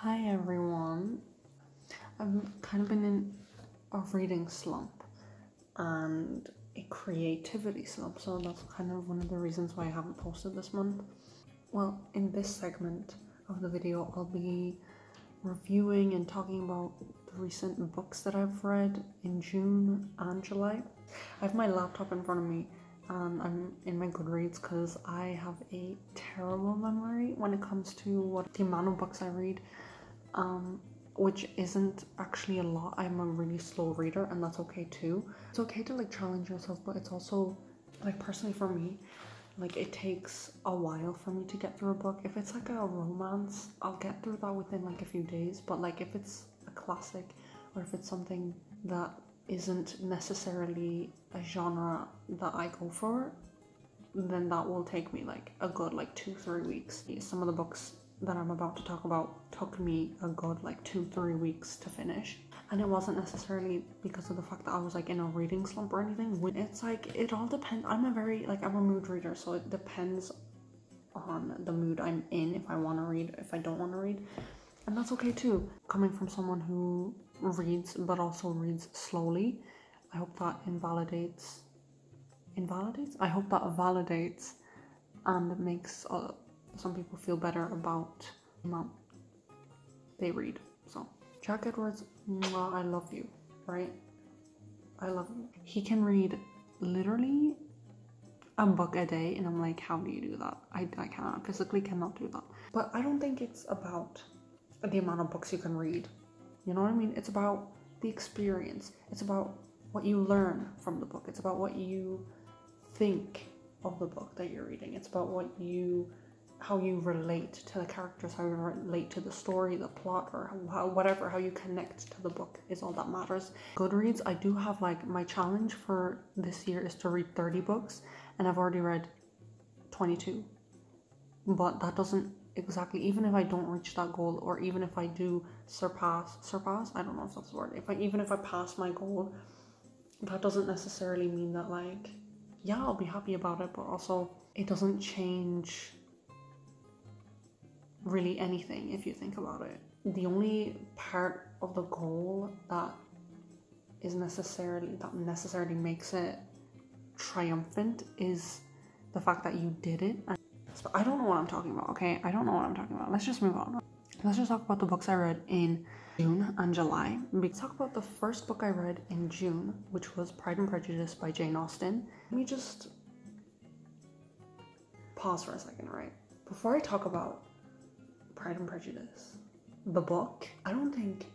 Hi everyone. I've kind of been in a reading slump and a creativity slump, so that's kind of one of the reasons why I haven't posted this month. Well, in this segment of the video, I'll be reviewing and talking about the recent books that I've read in June and July. I have my laptop in front of me and I'm in my Goodreads because I have a terrible memory when it comes to what the amount of books I read, which isn't actually a lot. I'm a really slow reader and that's okay too. It's okay to like challenge yourself, but it's also like personally for me, like it takes a while for me to get through a book. If it's like a romance, I'll get through that within like a few days, but like if it's a classic or if it's something that isn't necessarily a genre that I go for, then that will take me like a good like 2-3 weeks. Some of the books that I'm about to talk about took me a good like 2-3 weeks to finish, and it wasn't necessarily because of the fact that I was like in a reading slump or anything. It's like it all depends. I'm a mood reader, so it depends on the mood I'm in, if I want to read, if I don't want to read, and that's okay too. Coming from someone who reads but also reads slowly, I hope that validates and makes some people feel better about the amount they read. So Jack Edwards, I love you, right? I love you. He can read literally a book a day, and I'm like, how do you do that? I cannot, physically cannot do that. But I don't think it's about the amount of books you can read. You know what I mean? It's about the experience. It's about what you learn from the book. It's about what you think of the book that you're reading. It's about how you relate to the characters, how you relate to the story, the plot, or how you connect to the book is all that matters. Goodreads, I do have like my challenge for this year is to read 30 books, and I've already read 22. But that doesn't exactly, even if I don't reach that goal, or even if I do surpass, I don't know if that's the word, even if I pass my goal, that doesn't necessarily mean that like, yeah, I'll be happy about it, but also it doesn't change really anything if you think about it. The only part of the goal that necessarily makes it triumphant is the fact that you did it. So I don't know what I'm talking about, okay? I don't know what I'm talking about. Let's just move on. Let's just talk about the books I read in June and July. Let's talk about the first book I read in June, which was Pride and Prejudice by Jane Austen. Let me just pause for a second, right? Before I talk about Pride and Prejudice, the book, I don't think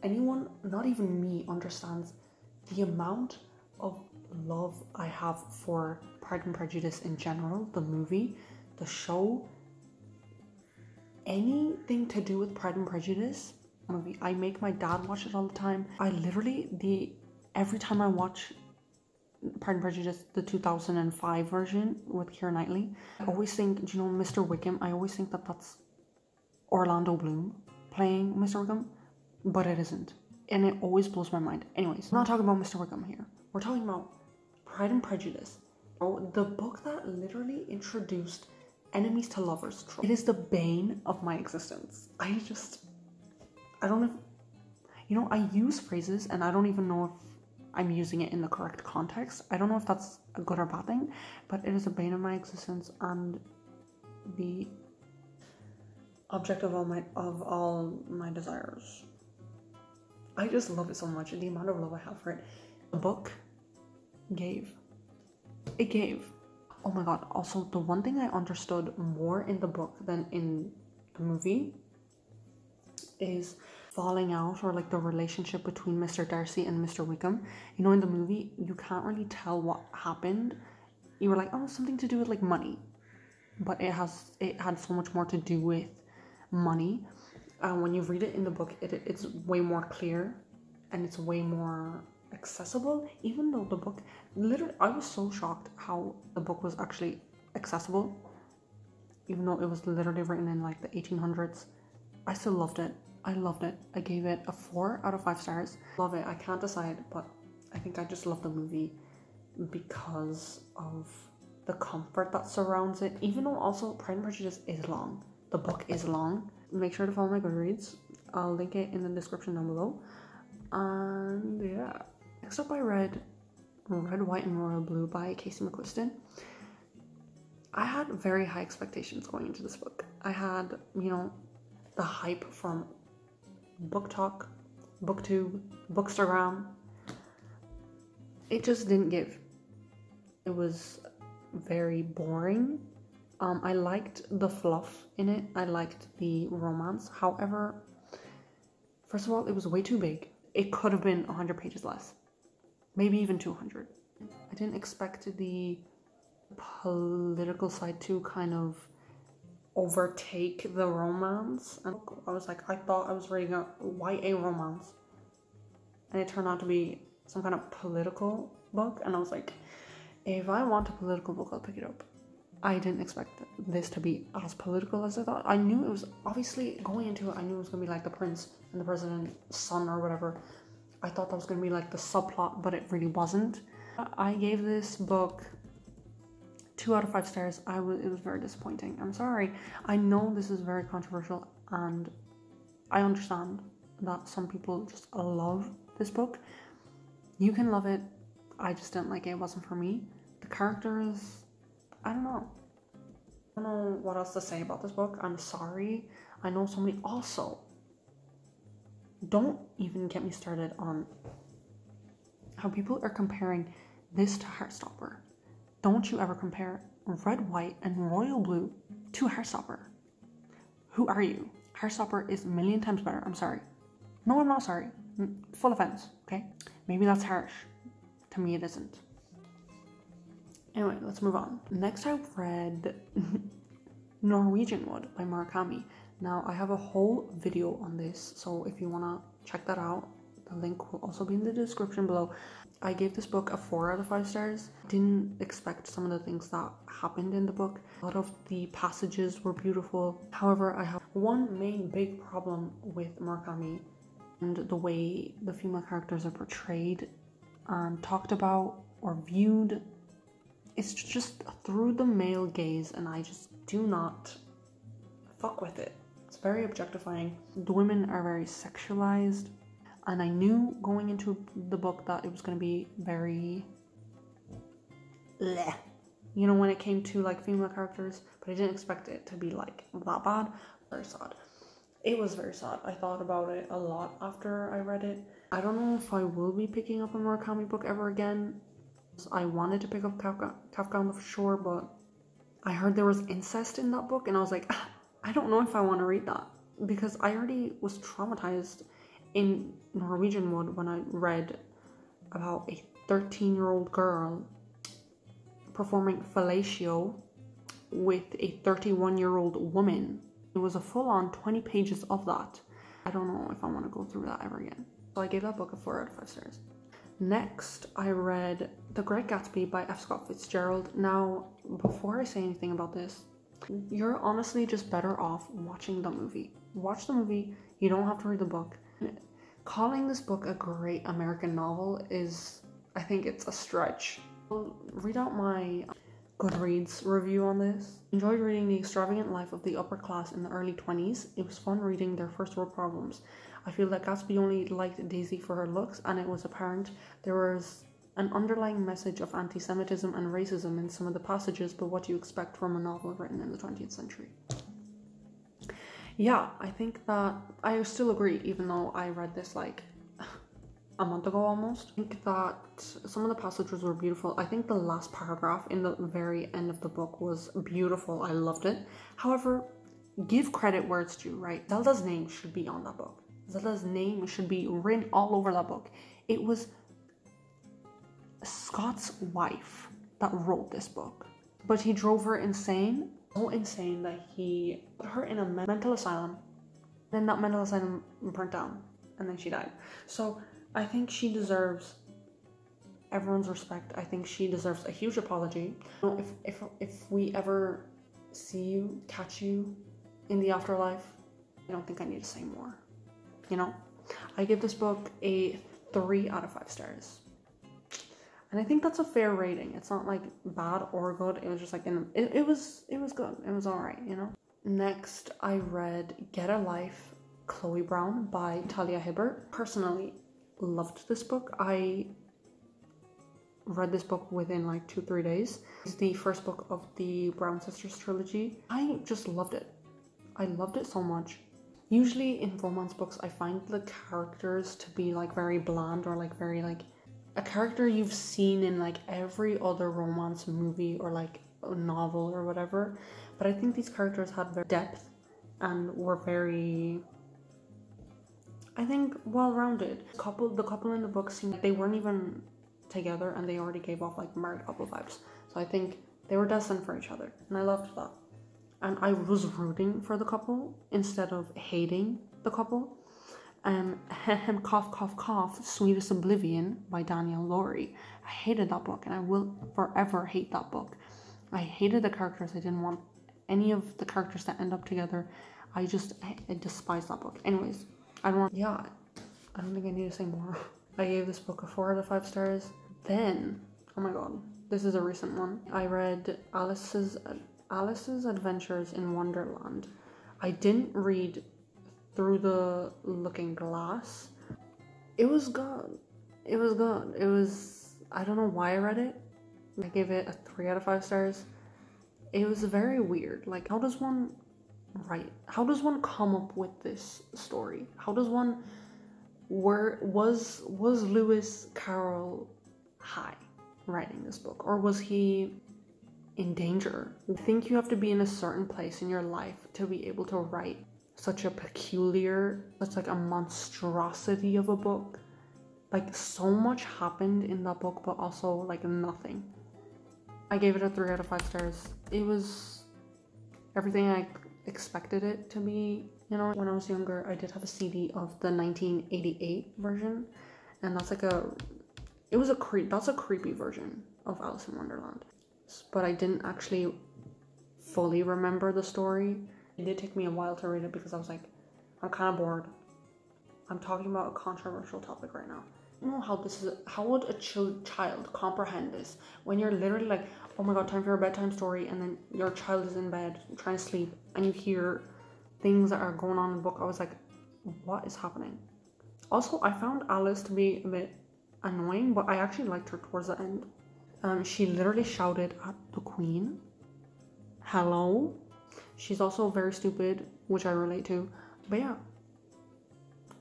anyone, not even me, understands the amount of love I have for Pride and Prejudice in general, the movie, the show, anything to do with Pride and Prejudice movie. I make my dad watch it all the time. I literally, every time I watch Pride and Prejudice, the 2005 version with Keira Knightley, I always think, do you know Mr. Wickham? I always think that that's Orlando Bloom playing Mr. Wickham, but it isn't. And it always blows my mind. Anyways, we're not talking about Mr. Wickham here. We're talking about Pride and Prejudice. Oh, the book that literally introduced enemies to lovers trope. It is the bane of my existence. I don't know if, I use phrases and I don't even know if I'm using it in the correct context. I don't know if that's a good or bad thing, but it is a bane of my existence and the object of all my desires. I just love it so much. The amount of love I have for it. The book gave. Oh my god. Also, the one thing I understood more in the book than in the movie is falling out, or like the relationship between Mr. Darcy and Mr. Wickham. In the movie, you can't really tell what happened. You were like, oh, something to do with like money. But it had so much more to do with money. When you read it in the book, it's way more clear and it's way more accessible. Even though the book, literally, I was so shocked how the book was actually accessible, even though it was literally written in like the 1800s. I still loved it. I loved it. I gave it a 4 out of 5 stars. Love it. I can't decide, but I think I just love the movie because of the comfort that surrounds it. Even though also Pride and Prejudice is long, the book is long, Make sure to follow my Goodreads. I'll link it in the description down below. And yeah. Next up I read Red, White, and Royal Blue by Casey McQuiston. I had very high expectations going into this book. I had, you know, the hype from Book Talk, BookTube, Bookstagram. It just didn't give. It was very boring. I liked the fluff in it. I liked the romance. However, first of all, it was way too big. It could have been 100 pages less. Maybe even 200. I didn't expect the political side to kind of overtake the romance. And I was like, I thought I was reading a YA romance. And it turned out to be some kind of political book. And I was like, if I want a political book, I'll pick it up. I didn't expect this to be as political as I thought. I knew it was, obviously going into it, I knew it was going to be like the prince and the president's son or whatever. I thought that was going to be like the subplot, but it really wasn't. I gave this book 2 out of 5 stars. It was very disappointing. I'm sorry. I know this is very controversial and I understand that some people just love this book. You can love it. I just didn't like it. It wasn't for me. The characters, I don't know. I don't know what else to say about this book. I'm sorry. I know so many. Also, don't even get me started on how people are comparing this to Heartstopper. Don't you ever compare Red, White, and Royal Blue to Heartstopper. Who are you? Heartstopper is a million times better. I'm sorry. No, I'm not sorry. Full offense, okay? Maybe that's harsh. To me, it isn't. Anyway, let's move on. Next, I read Norwegian Wood by Murakami. Now, I have a whole video on this, so if you want to check that out, the link will also be in the description below. I gave this book a 4 out of 5 stars. Didn't expect some of the things that happened in the book. A lot of the passages were beautiful. However, I have one main big problem with Murakami and the way the female characters are portrayed and talked about or viewed. It's just through the male gaze, and I just do not fuck with it. It's very objectifying. The women are very sexualized, and I knew going into the book that it was going to be very bleh, you know, when it came to like female characters, but I didn't expect it to be like that bad. Very sad. It was very sad. I thought about it a lot after I read it. I don't know if I will be picking up a Murakami book ever again. I wanted to pick up Kafka on the Shore, but I heard there was incest in that book, and I was like, I don't know if I want to read that, because I already was traumatized in Norwegian Wood when I read about a 13-year-old girl performing fellatio with a 31-year-old woman. It was a full-on 20 pages of that. I don't know if I want to go through that ever again. So I gave that book a 4 out of 5 stars. Next, I read The Great Gatsby by F. Scott Fitzgerald. Now, before I say anything about this, you're honestly just better off watching the movie. Watch the movie, you don't have to read the book. Calling this book a great American novel is, I think it's a stretch. I'll read out my Goodreads review on this. Enjoyed reading the extravagant life of the upper class in the early 20s. It was fun reading their first world problems. I feel that Gatsby only liked Daisy for her looks, and it was apparent there was an underlying message of anti-Semitism and racism in some of the passages, but what you expect from a novel written in the 20th century. Yeah, I think that I still agree, even though I read this like a month ago almost. I think that some of the passages were beautiful. I think the last paragraph in the very end of the book was beautiful. I loved it. However, give credit where it's due, right? Zelda's name should be on that book. Zelda's name should be written all over that book. It was Scott's wife that wrote this book, but he drove her insane. So insane that he put her in a mental asylum. Then that mental asylum burnt down, and then she died. So I think she deserves everyone's respect. I think she deserves a huge apology. You know, if we ever see you, catch you in the afterlife, I don't think I need to say more. You know, I give this book a 3 out of 5 stars. And I think that's a fair rating. It's not like bad or good. It was just like, it was good. It was alright, you know. Next, I read Get a Life, Chloe Brown by Talia Hibbert. Personally, loved this book. I read this book within like 2-3 days. It's the first book of the Brown Sisters trilogy. I just loved it. I loved it so much. Usually in romance books, I find the characters to be like very bland or like very like a character you've seen in like every other romance movie or like a novel or whatever. But I think these characters had very depth and were very, I think, well-rounded. The couple in the book seemed like they weren't even together and they already gave off like married couple vibes. So I think they were destined for each other, and I loved that. And I was rooting for the couple instead of hating the couple. Cough, cough, cough, Sweetest Oblivion by Danielle Laurie. I hated that book and I will forever hate that book. I hated the characters. I didn't want any of the characters to end up together. I despise that book. Anyways, I don't think I need to say more. I gave this book a 4 out of 5 stars. Then, oh my god, this is a recent one. I read Alice's Adventures in Wonderland. I didn't read Through the Looking Glass. It was good. It was good. I don't know why I read it. I gave it a 3 out of 5 stars. It was very weird. Like, how does one write? How does one come up with this story? How does one, was Lewis Carroll high writing this book? Or was he in danger? I think you have to be in a certain place in your life to be able to write such a peculiar, such like a monstrosity of a book. Like, so much happened in that book, but also like nothing. I gave it a 3 out of 5 stars. It was everything I expected it to be. You know, when I was younger, I did have a CD of the 1988 version, and that's like that's a creepy version of Alice in Wonderland. But I didn't actually fully remember the story. It did take me a while to read it because I was like, I'm kind of bored. I'm talking about a controversial topic right now. I don't know how would a child comprehend this when you're literally like, oh my god, time for your bedtime story, and then your child is in bed trying to sleep and you hear things that are going on in the book. I was like, what is happening? Also, I found Alice to be a bit annoying, but I actually liked her towards the end. She literally shouted at the queen. Hello? She's also very stupid, which I relate to. But yeah,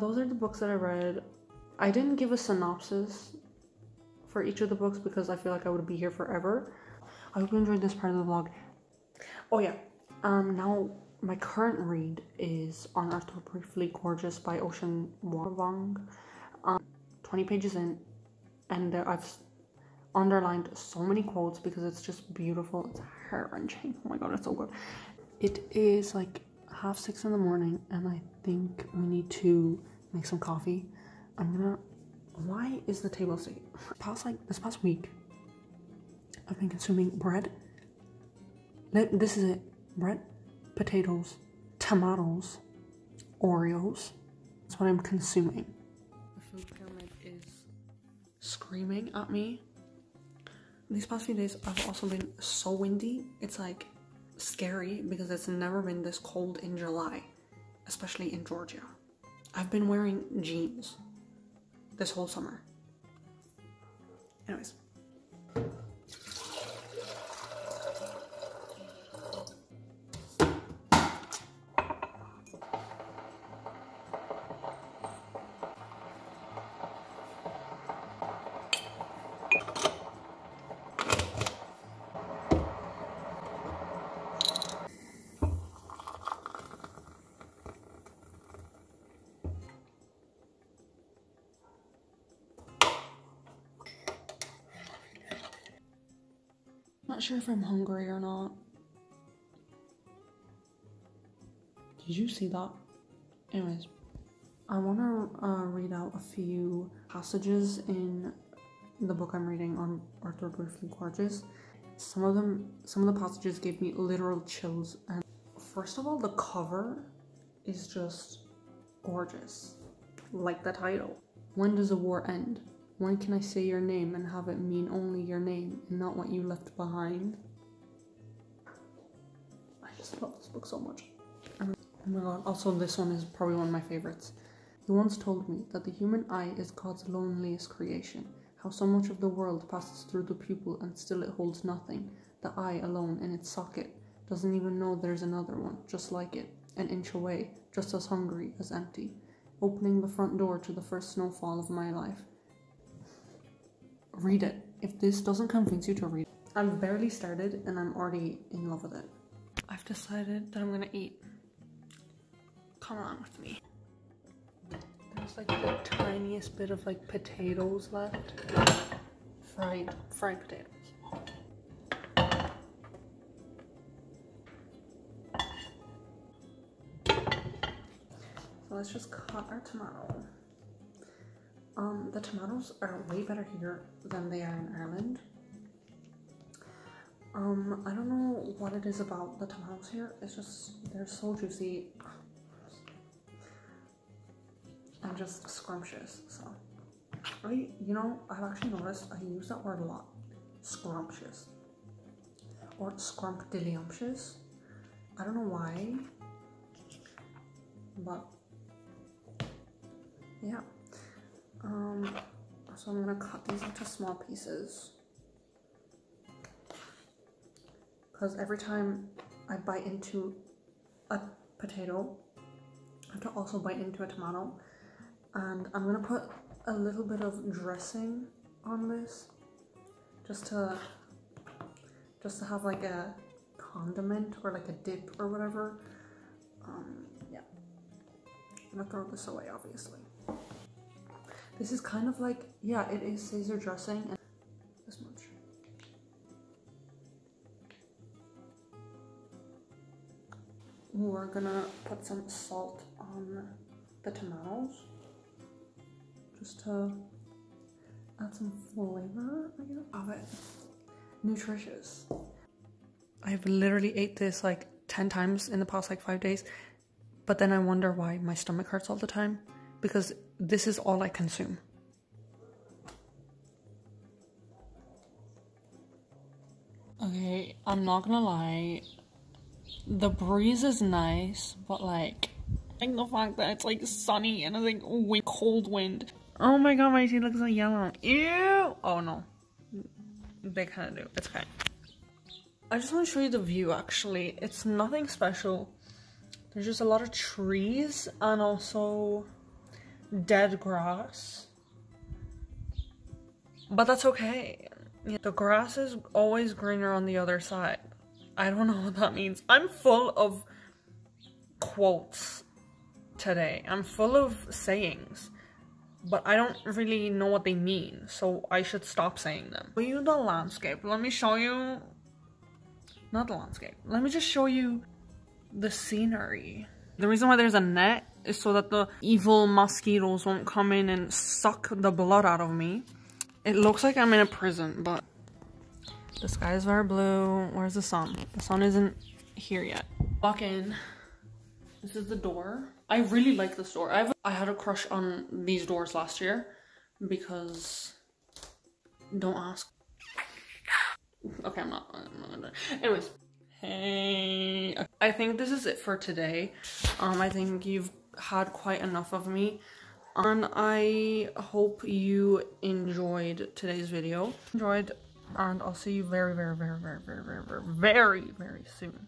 those are the books that I read. I didn't give a synopsis for each of the books because I feel like I would be here forever. I hope you enjoyed this part of the vlog. Oh yeah, now my current read is On Earth We're Briefly Gorgeous by Ocean Vuong. 20 pages in, and I've underlined so many quotes because it's just beautiful. It's heart-wrenching. Oh my god, it's so good. It is like 6:30 in the morning and I think we need to make some coffee. Why is the table state? This past week, I've been consuming bread. This is it. Bread, potatoes, tomatoes, Oreos. That's what I'm consuming. The food pyramid is screaming at me. These past few days, I've also been so windy. It's like scary because it's never been this cold in July, especially in Georgia. I've been wearing jeans this whole summer. Anyways. Not sure if I'm hungry or not. Did you see that? Anyways, I want to read out a few passages in the book I'm reading, On Earth We're Briefly Gorgeous. Some of the passages gave me literal chills. And first of all, the cover is just gorgeous, like the title. When does a war end? When can I say your name and have it mean only your name and not what you left behind? I just love this. book so much. Oh my god, also this one is probably one of my favorites. He once told me that the human eye is God's loneliest creation. How so much of the world passes through the pupil and still it holds nothing. The eye alone in its socket doesn't even know there's another one, just like it, an inch away, just as hungry as empty. Opening the front door to the first snowfall of my life. Read it. If this doesn't convince you to read it. I've barely started and I'm already in love with it. I've decided that I'm gonna eat. Come on with me. There's like the tiniest bit of like potatoes left. Fried potatoes. So let's just cut our tomato. The tomatoes are way better here than they are in Ireland. I don't know what it is about the tomatoes here. It's just, they're so juicy and just scrumptious. So, you know, I've actually noticed I use that word a lot. Scrumptious. Or scrumptious. I don't know why. But, yeah. So I'm gonna cut these into small pieces. Because every time I bite into a potato, I have to also bite into a tomato. And I'm gonna put a little bit of dressing on this, just to have like a condiment or like a dip or whatever. Yeah, I'm gonna throw this away, obviously. This is kind of like, yeah, it is Caesar dressing, and this much. We're gonna put some salt on the tomatoes, just to add some flavor, I guess, of it. Nutritious. I've literally ate this like 10 times in the past like 5 days, but then I wonder why my stomach hurts all the time, because this is all I consume. Okay, I'm not gonna lie, the breeze is nice, but like the fact that it's like sunny and it's like cold wind. Oh my god, my teeth look so yellow. Ew! Oh no. They kind of do. It's okay. I just want to show you the view actually. It's nothing special. There's just a lot of trees and also dead grass. But that's okay. The grass is always greener on the other side. I don't know what that means. I'm full of quotes today. I'm full of sayings, but I don't really know what they mean, so I show stop saying them. Show you the landscape. Let me show you, not the landscape. Let me just show you the scenery. The reason why there's a net is so that the evil mosquitoes won't come in and suck the blood out of me. It looks like I'm in a prison, but the sky is very blue. Where's the sun? The sun isn't here yet. Walk in. This is the door. I really like this door. I had a crush on these doors last year because, don't ask. Okay, I'm not gonna. Anyways, hey. I think this is it for today. I think you've had quite enough of me. And I hope you enjoyed today's video. And I'll see you very, very, very, very, very, very, very, very, very soon.